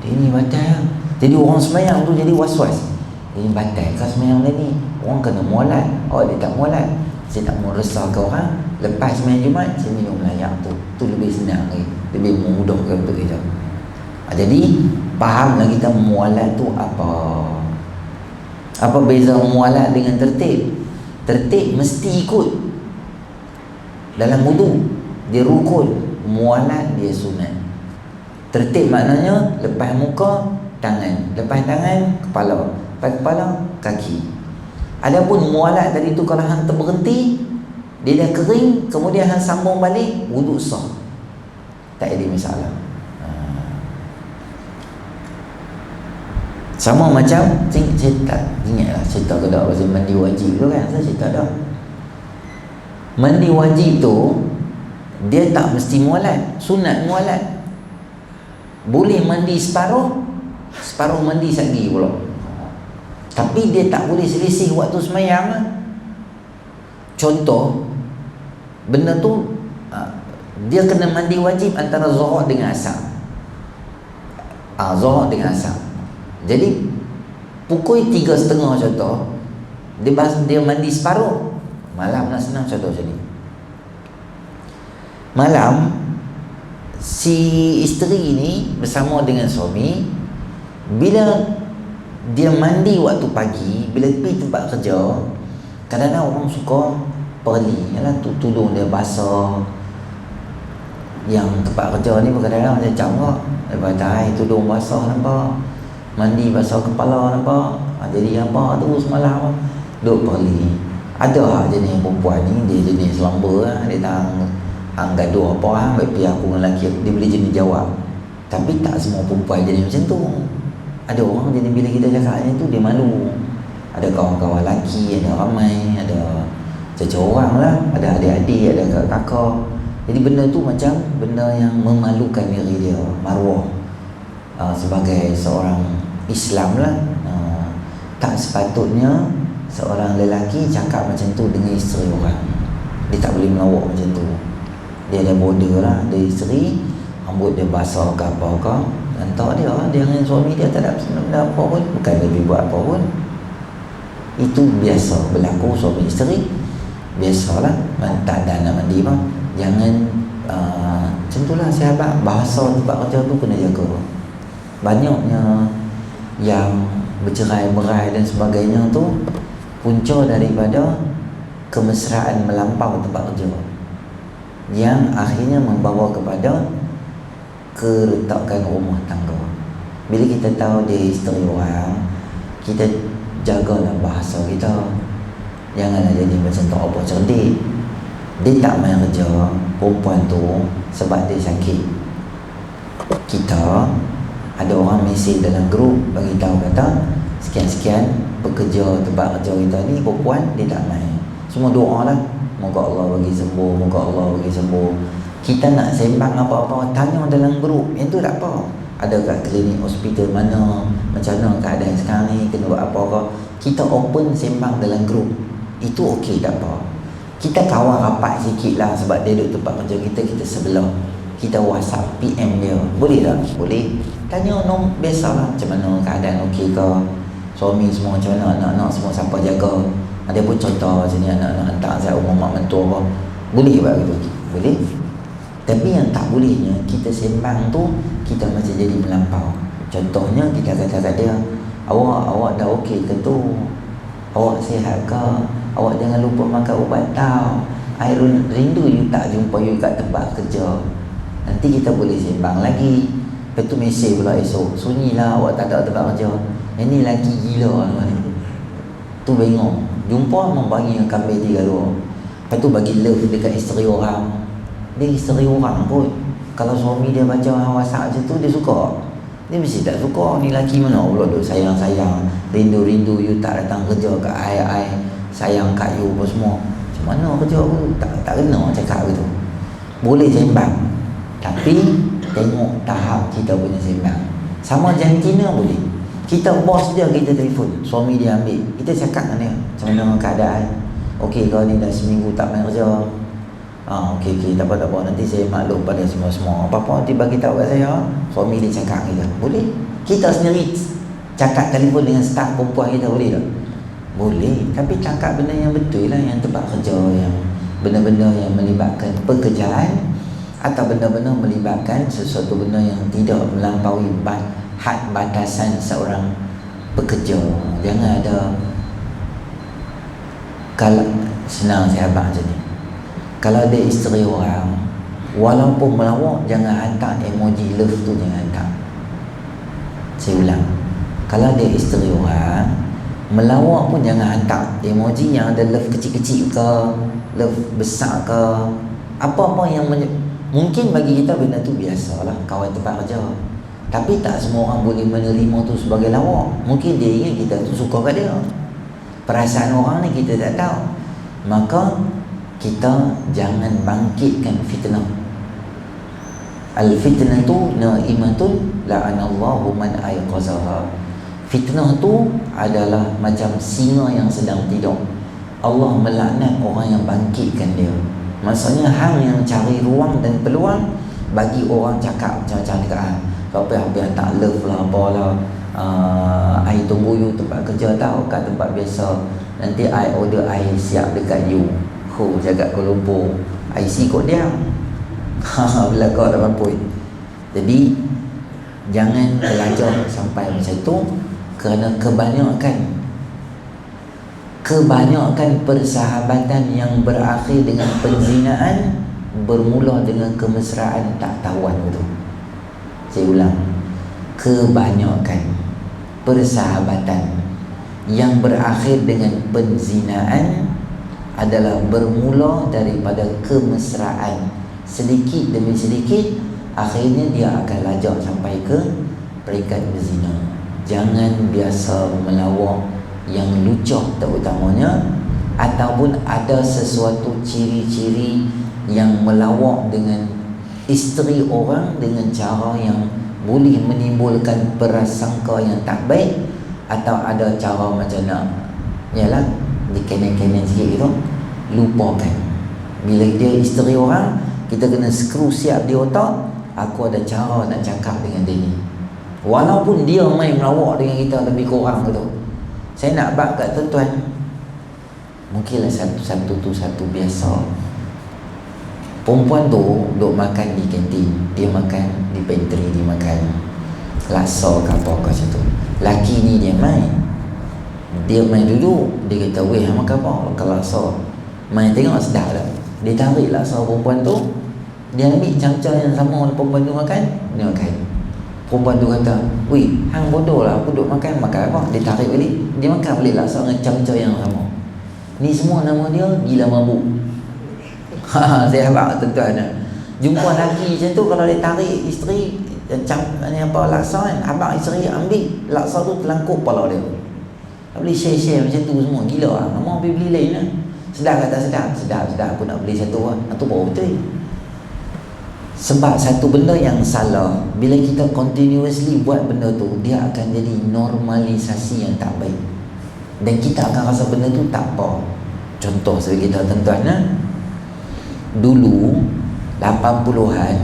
Dia ni batal. Jadi orang semayang tu jadi was-was. Dia ni batal kau semayang dia ni. Orang kena mualat. Dia tak mualat. Saya tak mau resahkan orang. Lepas semayang Jumaat saya minum layak tu. Tu lebih senang lagi. Lebih memudahkan untuk kita. Jadi fahamlah kita mualat tu apa. Apa beza mualat dengan tertib? Tertib mesti ikut. Dalam wudu dia rukun, mualat dia sunat. Tertib maknanya lepas muka tangan, lepas tangan kepala, lepas kepala kaki. Adapun mualat tadi tu kalau hang terberhenti, dia dah kering, kemudian hang sambung balik, wudu sah. Tak ada masalah. Sama macam saya tak ingatlah cerita ke tak pasal mandi wajib tu kan. Saya cerita dah. Mandi wajib tu dia tak mesti mualat, sunat mualat. Boleh mandi separuh mandi lagi pula. Tapi dia tak boleh selisih waktu semayang. Contoh benda tu dia kena mandi wajib antara zuhur dengan asar. Zuhur dengan asar. Jadi pukul 3.30 contoh dia mandi separuh. Malam nak senang contoh macam ni. Malam si isteri ni bersama dengan suami, bila dia mandi waktu pagi, bila pergi tempat kerja, kadang-kadang orang suka perli, yalah tudung dia basah. Yang tempat kerja ni kadang-kadang macam kok, lepas dah tudung basah nampak, mandi basah kepala nampak. Jadi apa tu semalam duk perli. Ada jenis perempuan ni, dia jenis lamba lah. Dia tak gaduh apa, tapi aku dengan lelaki dia boleh jenis jawab. Tapi tak semua perempuan jenis macam tu. Ada orang jenis bila kita cakap macam tu dia malu. Ada kawan-kawan lelaki, ada ramai, ada cecah orang lah, ada adik-adik, ada kakak. Jadi benda tu macam benda yang memalukan diri dia, maruah sebagai seorang Islam lah. Tak sepatutnya seorang lelaki cakap macam tu dengan isteri orang. Dia tak boleh melawak macam tu. Dia ada border lah, dia isteri, rambut dia basah ke apa ke, entah dia dengan suami dia tak ada benda apa pun, bukan lebih buat apa pun. Itu biasa berlaku suami isteri. Biasalah, tak ada nak mandi bang. Jangan macam tu lah sahabat. Bahasa tempat kerja tu kena jaga. Banyaknya yang bercerai-berai dan sebagainya tu punca daripada kemesraan melampau tempat kerja, yang akhirnya membawa kepada keretakan rumah tangga. Bila kita tahu dia isteri orang, kita jagalah bahasa kita. Janganlah jadi macam tak apa cerdik. Dia tak main kerja perempuan tu sebab dia sakit. Kita ada orang mesej dalam grup bagi tahu kata sekian-sekian pekerja tempat kerja kita ni perempuan, dia tak main. Semua doa lah, moga Allah bagi sembuh, moga Allah bagi sembuh. Kita nak sembang apa-apa, tanya dalam grup, yang tu tak apa. Ada kat klinik hospital mana, macam mana keadaan sekarang ni, kena buat apa ke. Kita open sembang dalam grup, itu okey, tak apa. Kita kawan rapat sikit lah, sebab dia duduk tempat kerja kita, kita sebelah. Kita WhatsApp PM dia, boleh tak? Boleh. Tanya biasalah, macam mana keadaan okey ke, suami semua macam mana, anak-anak semua siapa jaga. Ada pun contoh macam ni, anak-anak hantar saya rumah mak mentua apa, boleh buat gitu? Boleh. Tapi yang tak bolehnya, kita sembang tu kita macam jadi melampau. Contohnya kita kata kat dia, awak dah okey ke tu, awak sihat ke, awak jangan lupa makan ubat tau, I rindu you tak jumpa you kat tempat kerja. Nanti kita boleh sembang lagi. Lepas tu mesej pula esok, sunyilah awak tak ada tempat kerja, ini lagi gila ni. Tu bengong, jumpa membagi yang kambing 3 dua. Lepas tu bagi love dekat isteri orang. Dia isteri orang pun, kalau suami dia baca WhatsApp macam tu, dia suka. Dia mesti tak suka. Ni lelaki mana pula duk sayang-sayang, rindu-rindu you tak datang kerja kat I sayang kat you apa semua. Macam mana kerja aku tak kena cakap gitu. Boleh sembang, tapi tengok tahap kita punya sembang. Sama jantina boleh. Kita bos dia, kita telefon, suami dia ambil, kita cakap dengan dia, macam mana keadaan, okey kau ni dah seminggu tak main kerja, Okey, tak apa, nanti saya maklum pada semua-semua. Apa-apa nanti bagi tahu kat saya. Suami dia cakap kita, boleh. Kita sendiri cakap telefon dengan staf perempuan kita, boleh tak? Boleh, tapi cakap benda yang betul lah, yang tempat kerja, yang benda-benda yang melibatkan pekerjaan, atau benda-benda melibatkan sesuatu benda yang tidak melampaui had batasan seorang pekerja. Jangan ada, kalau senang saya abang macam ni, kalau ada isteri orang, walaupun melawak, jangan hantar emoji love tu, jangan hantar. Saya ulang, kalau ada isteri orang, melawak pun jangan hantar emoji yang ada love kecil-kecil ke, love besar ke, apa-apa yang mungkin bagi kita benda tu biasalah, kawan tempat kerja. Tapi tak semua orang boleh menerima tu sebagai lawak. Mungkin dia ingat kita tu suka kat dia. Perasaan orang ni kita tak tahu. Maka kita jangan bangkitkan fitnah. Al-fitnatu na'imatun la'anallahu man ayqazaha. Fitnah tu adalah macam singa yang sedang tidur. Allah melaknat orang yang bangkitkan dia. Maksudnya hang yang cari ruang dan peluang bagi orang cakap macam-macam dekat hang. Apa yang tak love lah, apalah, I tunggu you tempat kerja tau, kat tempat biasa. Nanti I order I siap dekat you. Jaga Kuala Lumpur, I see kau dia. Belakang tak mampu. Jadi jangan belajar sampai macam tu, kerana kebanyakan persahabatan yang berakhir dengan penzinaan bermula dengan kemesraan tak tahuan betul. Saya ulang, kebanyakan persahabatan yang berakhir dengan penzinaan adalah bermula daripada kemesraan. Sedikit demi sedikit, akhirnya dia akan lajak sampai ke peringkat berzina. Jangan biasa melawak yang lucah terutamanya, ataupun ada sesuatu ciri-ciri yang melawak dengan isteri orang dengan cara yang boleh menimbulkan prasangka yang tak baik, atau ada cara macam nak, yalah, dikenen-kenen sikit gitu, lupakan. Bila dia isteri orang, kita kena skru siap di otak, aku ada cara nak cakap dengan dia ni, walaupun dia main melawak dengan kita lebih kurang gitu. Saya nak bak kat tuan-tuan, mungkinlah satu biasa. Perempuan tu duk makan di kantin, dia makan di pantry, dia makan laksa ke apa ke situ. Laki ni dia main duduk, dia kata, weh hang makan apa? Makan laksa. Main tengok sedap tak? Dia tarik laksa perempuan tu, dia ambil camca yang sama perempuan tu makan, dia makan. Perempuan tu kata, weh hang bodoh lah, aku duk makan apa? Dia tarik balik, dia makan balik laksa dengan camca yang sama. Ni semua nama dia gila mabuk. Saya habaq tuan-tuan, jumpa lelaki macam tu, kalau dia tarik isteri laksa kan, habaq isteri ambil laksa tu terlangkup kepala dia. Tak boleh share macam tu semua, gila lah. Mau pergi beli lain lah. Sedap kata sedap, aku nak beli satu lah. Itu baru betul. Sebab satu benda yang salah, bila kita continuously buat benda tu, dia akan jadi normalisasi yang tak baik, dan kita akan rasa benda tu tak apa. Contoh sebagai kita tuan-tuan, dulu 80-an,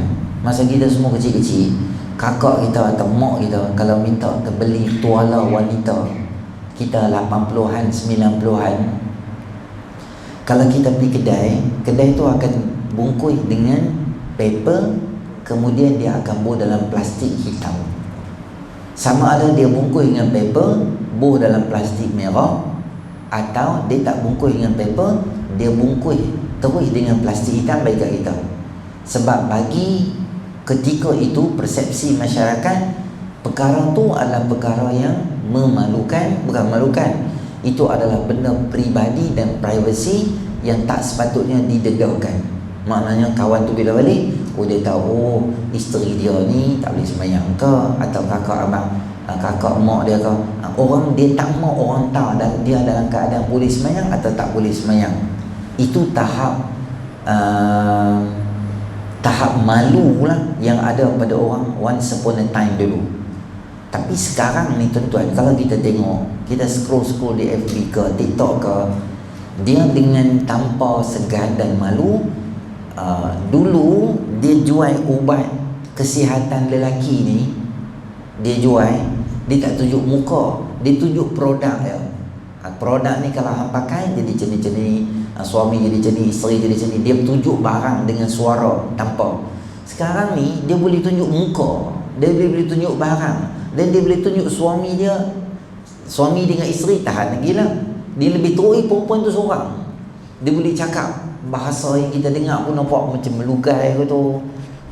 masa kita semua kecil-kecil, kakak kita atau mak kita kalau minta beli tuala wanita, kita 80-an 90-an, kalau kita pergi kedai tu akan bungkus dengan paper, kemudian dia akan buah dalam plastik hitam. Sama ada dia bungkus dengan paper, buah dalam plastik merah, atau dia tak bungkus dengan paper, dia bungkus terus dengan plastik hitam bagi kat kita. Sebab bagi ketika itu persepsi masyarakat, perkara tu adalah perkara yang memalukan, bukan memalukan, itu adalah benda peribadi dan privasi yang tak sepatutnya didedahkan. Maknanya kawan tu bila balik, dia tahu isteri dia ni tak boleh sembahyang ke, atau kakak abang, kakak mak dia ke, orang dia tak mau orang tahu dan dia dalam keadaan boleh sembahyang atau tak boleh sembahyang. Itu tahap malu lah yang ada pada orang once upon a time dulu. Tapi sekarang ni tuan-tuan, kalau kita tengok, kita scroll di FB ke TikTok ke, dia dengan tanpa segan dan malu Dulu dia jual ubat kesihatan lelaki ni, dia jual, dia tak tunjuk muka, dia tunjuk produk dia. Produk ni kalau hang pakai jadi jenis-jenis, suami jadi jenis, isteri jadi jenis. Dia tunjuk barang dengan suara tanpa. Sekarang ni dia boleh tunjuk muka, dia boleh tunjuk barang, dan dia boleh tunjuk suami dia. Suami dengan isteri tahan lagi lah. Dia lebih teruk perempuan tu seorang. Dia boleh cakap bahasa yang kita dengar pun nampak macam melugai ke tu.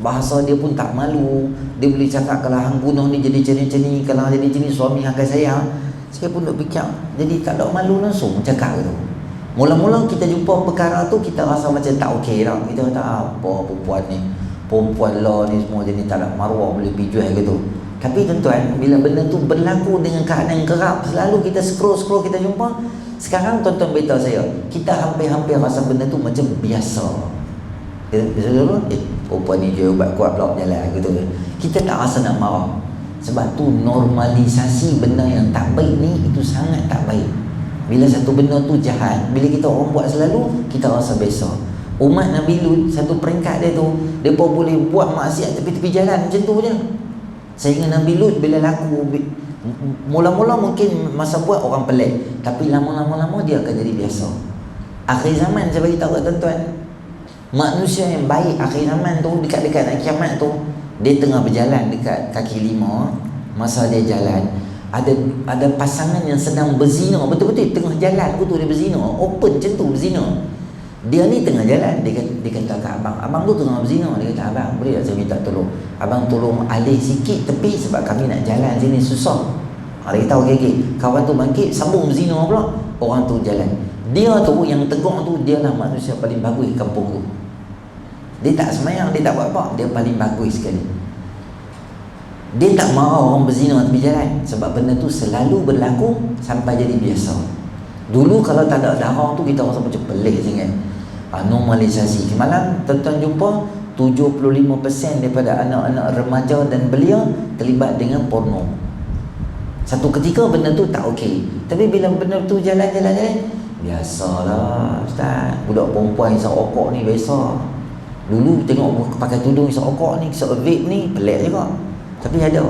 Bahasa dia pun tak malu. Dia boleh cakap kalau hang bunuh ni jadi jenis-jenis, kalau jadi jenis suami hang akan sayang. Saya pun duk fikir, jadi tak ada malu langsung cakap tu. Mula-mula kita jumpa perkara tu, kita rasa macam tak okey dah. Kita kata apa perempuan ni, perempuan lah ni semua jadi tak nak maruah boleh pergi jual ke tu. Tapi tuan-tuan, bila benda tu berlaku dengan keadaan kerap, selalu kita scroll kita jumpa. Sekarang tuan-tuan beritahu saya, kita hampir-hampir rasa benda tu macam biasa. Biasa dulu, perempuan ni jual ubat kuat pula jalan gitu. Kita tak rasa nak marah. Sebab tu normalisasi benda yang tak baik ni, itu sangat tak baik. Bila satu benda tu jahat, bila kita orang buat selalu, kita rasa biasa. Umat Nabi Lut, satu peringkat dia tu, dia pun boleh buat maksiat tepi-tepi jalan macam tu je. Sehingga Nabi Lut bila laku, mula-mula mungkin masa buat orang pelik, tapi lama-lama dia akan jadi biasa. Akhir zaman saya bagi tahu tuan-tuan, manusia yang baik akhir zaman tu, dekat-dekat nak kiamat tu, dia tengah berjalan dekat kaki lima, masa dia jalan, ada pasangan yang sedang berzina, betul-betul tengah jalan tu dia berzina, open macam tu berzina. Dia ni tengah jalan, dia kata kat abang tu tengah berzina. Dia kata, abang boleh tak saya minta tolong, abang tolong alih sikit tepi sebab kami nak jalan sini susah. Dia kata okey. Kawan tu bangkit, sambung berzina pula, orang tu jalan. Dia tu yang tegur tu, dia lah manusia paling bagus di kampung tu. Dia tak semayang, dia tak buat apa, dia paling bagus sekali. Dia tak marah orang berzina tepi jalan, sebab benda tu selalu berlaku sampai jadi biasa. Dulu kalau tak ada darah tu, kita rasa macam pelik sangat. Normalisasi. Semalam tuan-tuan jumpa 75% daripada anak-anak remaja dan belia terlibat dengan porno. Satu ketika benda tu tak okey, tapi bila benda tu jalan-jalan, biasalah Ustaz. Budak perempuan isap rokok ni biasa. Dulu tengok pakai tudung isap rokok ni, isap vape ni pelik juga, tapi ada.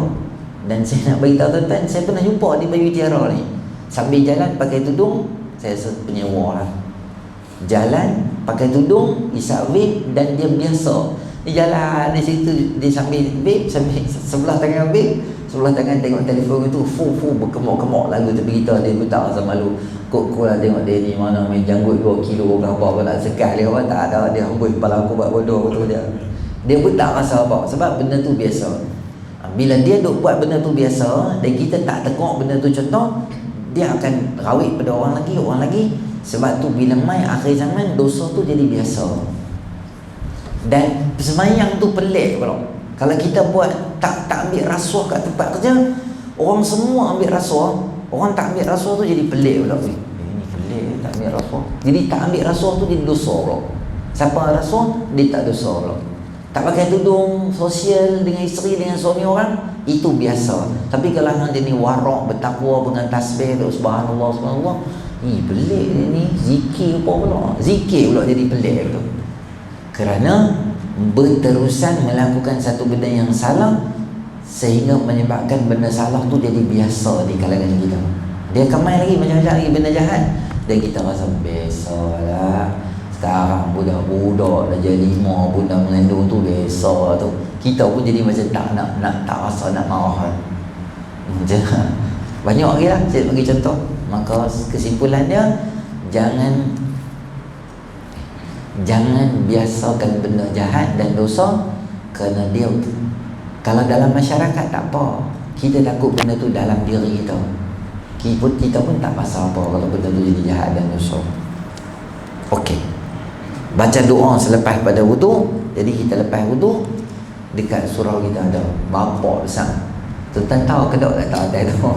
Dan saya nak beritahu tuan-tuan, saya pernah jumpa di Bayu Tiara ni, sambil jalan pakai tudung, saya penyewa lah. Jalan pakai tudung, isap vape, dan dia biasa. Dia jalan di situ, dia sambil vape, sambil sebelah tangan vape, sebelah tangan tengok telefon itu, full berkemok-kemok lagu tepi kita. Dia pun tak rasa malu. Kok lah tengok dia ni mana main janggut 2 kilo ke apa nak sekat dia apa, tak ada. Dia hembus kepala aku buat bodoh betul dia. Dia pun tak rasa apa, sebab benda tu biasa. Bila dia duk buat benda tu biasa dan kita tak tengok benda tu contoh, dia akan rawit pada orang lagi. Sebab tu bila mai akhir zaman, dosa tu jadi biasa. Dan semayang tu pelik pula. Kalau kita buat tak ambil rasuah kat tempat kerja, orang semua ambil rasuah, orang tak ambil rasuah tu jadi pelik pula. Ini pelik tak ambil rasuah. Jadi tak ambil rasuah tu jadi dosa pula. Siapa rasuah, dia tak dosa pula. Tak pakai tudung sosial dengan isteri, dengan suami orang, itu biasa. Tapi kalau hang jadi warak, bertakwa dengan tasbih, subhanallah, pelik ni, zikir apa pula? Zikir pula jadi pelik tu. Kerana berterusan melakukan satu benda yang salah, sehingga menyebabkan benda salah tu jadi biasa di kalangan kita. Dia akan main lagi macam-macam lagi benda jahat, dan kita rasa biasalah. Sekarang budak-budak dah jadi 5, budak mengandung tu biasa tu. Kita pun jadi macam tak rasa nak marah. Macam banyak lagi lah saya bagi contoh. Maka kesimpulannya, jangan biasakan benda jahat dan dosa, kerana dia, kalau dalam masyarakat tak apa, kita takut benda tu dalam diri kita. Kita pun tak pasal apa kalau benda tu jadi jahat dan dosa. Okey. Baca doa selepas pada wudu. Jadi kita lepas wudu, dekat surau kita ada bapak besar. Tuan-tuan tahu ke tak tahu tu.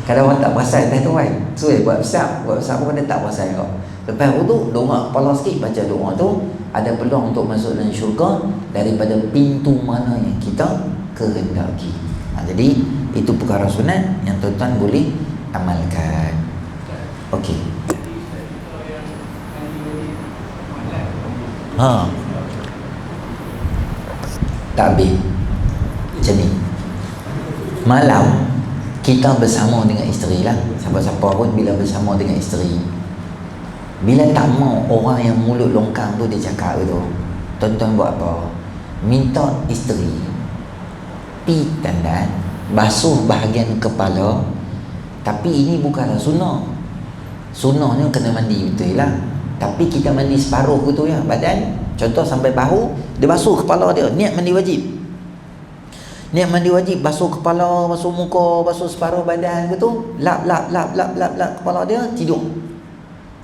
Kadang orang tak perasan tu kan. So buat besar pun dia tak perasan kau. Lepas wudu, dongak kepala sikit, baca doa tu, ada peluang untuk masuk dalam syurga daripada pintu mana yang kita kehendaki. Jadi itu perkara sunat yang tuan-tuan boleh amalkan. Okey. Tak habis. Macam ni. Malam kita bersama dengan isteri lah. Siapa-siapa pun bila bersama dengan isteri, bila tak mau orang yang mulut longkang tu dia cakap tu, tuan-tuan buat apa? Minta isteri pi tandan, basuh bahagian kepala. Tapi ini bukanlah sunnah. Sunnahnya kena mandi betul lah. Tapi kita mandi separuh gitu ya, badan. Contoh sampai bahu, dia basuh kepala dia. Niat mandi wajib. Niat mandi wajib, basuh kepala, basuh muka, basuh separuh badan gitu. Lap kepala dia, tidur.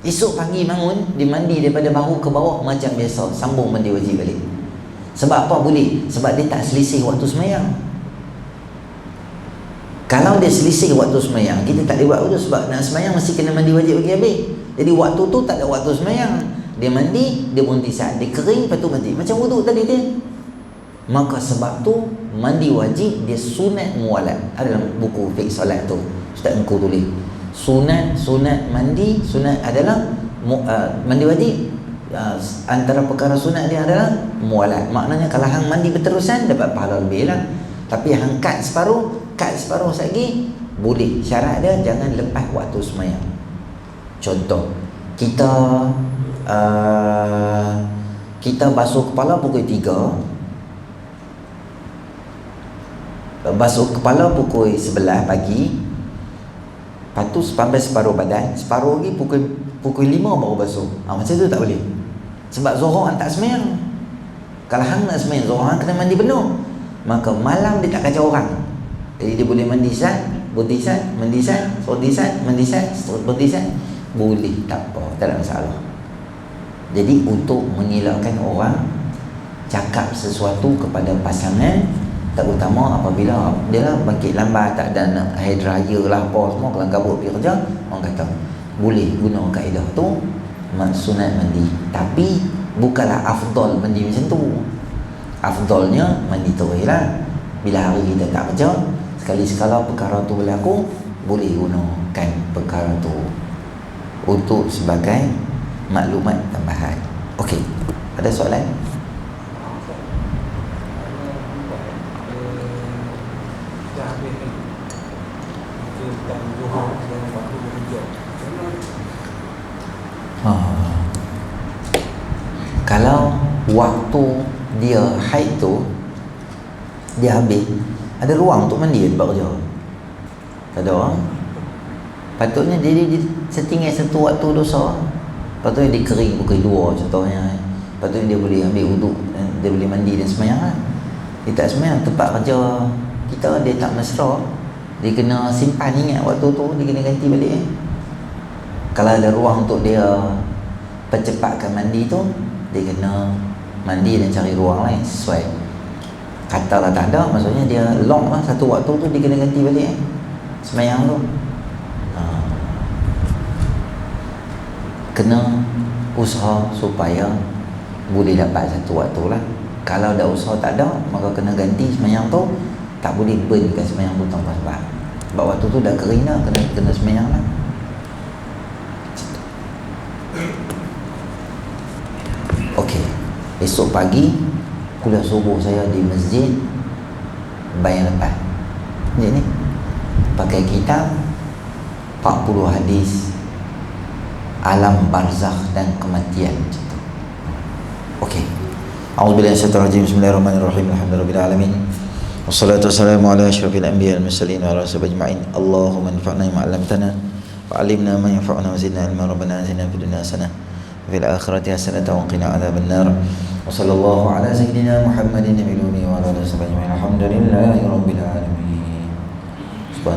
Esok pagi bangun, dia mandi daripada bahu ke bawah macam biasa. Sambung mandi wajib balik. Sebab apa boleh? Sebab dia tak selisih waktu semayang. Kalau dia selisih waktu semayang, kita tak boleh buat waktu, sebab nak semayang mesti kena mandi wajib bagi habis. Jadi waktu tu tak ada waktu semayang. Dia mandi, dia berhenti saat, dia kering, lepas tu mandi. Macam wuduk tadi dia. Maka sebab tu mandi wajib dia sunat muwalat. Ada dalam buku fiqh solat tu Ustaz Engku tulis. Sunat mandi, sunat adalah mandi wajib. Antara perkara sunat dia adalah muwalat. Maknanya kalau hang mandi berterusan dapat pahala lebih lah. Tapi hang kat separuh lagi boleh. Syarat dia jangan lepas waktu semayang. Contoh, kita basuh kepala pukul 3, basuh kepala pukul 11 pagi. Lepas tu sampai separuh badan, separuh lagi pukul 5 baru basuh. Macam tu tak boleh. Sebab Zuhur hang tak semayang. Kalau hang nak semayang Zuhur, hang kena mandi penuh. Maka malam dia tak kacau orang. Jadi dia boleh mandi sat, berhenti sat, mandi sat, berhenti sat, mandi sat, berhenti sat. Boleh, tak apa, tak ada masalah. Jadi untuk mengelakkan orang cakap sesuatu kepada pasangan, terutama apabila dia lah bangkit lambat, tak ada nak hair dryer lah apa semua, kalau gabut pergi kerja, orang kata boleh guna kaedah tu, sunat mandi. Tapi bukanlah afdal mandi macam tu. Afdalnya mandi terus lah. Bila hari kita tak kerja, sekali-sekala perkara tu berlaku, boleh gunakan perkara tu untuk sebagai maklumat tambahan. Okey, ada soalan? Kalau waktu dia haid tu dia habis, ada ruang untuk mandi tempat kerja? Tak ada orang. Patutnya dia setinggal satu waktu dosa. Patutnya dia kering pukul 2 contohnya. Patutnya dia boleh ambil wuduk, dia boleh mandi dan semayang lah. Dia tak semayang, tempat kerja kita dia tak mesra, dia kena simpan ingat waktu tu, dia kena ganti balik. Kalau ada ruang untuk dia percepatkan mandi tu, dia kena mandi dan cari ruang lain sesuai. Katalah tak ada, maksudnya dia long lah, satu waktu tu dia kena ganti balik semayang tu. Kena usaha supaya boleh dapat satu waktu lah. Kalau dah usaha tak ada, maka kena ganti semayang tu. Tak boleh burnkan semayang tu tanpa sebab. Sebab waktu tu dah kering dah, kena semayang lah. Okey, esok pagi kuliah subuh saya di masjid Bayan Lepas. Jadi ni pakai kitab 40 hadis alam barzakh dan kematian. Okey. A'udzubillahi minasyaitonir rajim. Bismillahirrahmanirrahim. Alhamdulillahirabbil alamin. Wassalatu wassalamu ala asyrafil anbiya'i wal mursalin wa ala alihi ajma'in. Allahumma anfa'na bima 'allamtana wa 'allimna ma yanfa'una wa zidna ilma. Rabbana atina fid dunya hasanah wa fil akhirati hasanah wa qina adzaban nar. Wa sallallahu ala sayyidina Muhammadin nabiyil ummi wa ala alihi wa sahbihi ajma'in. Alhamdulillahirabbil alamin.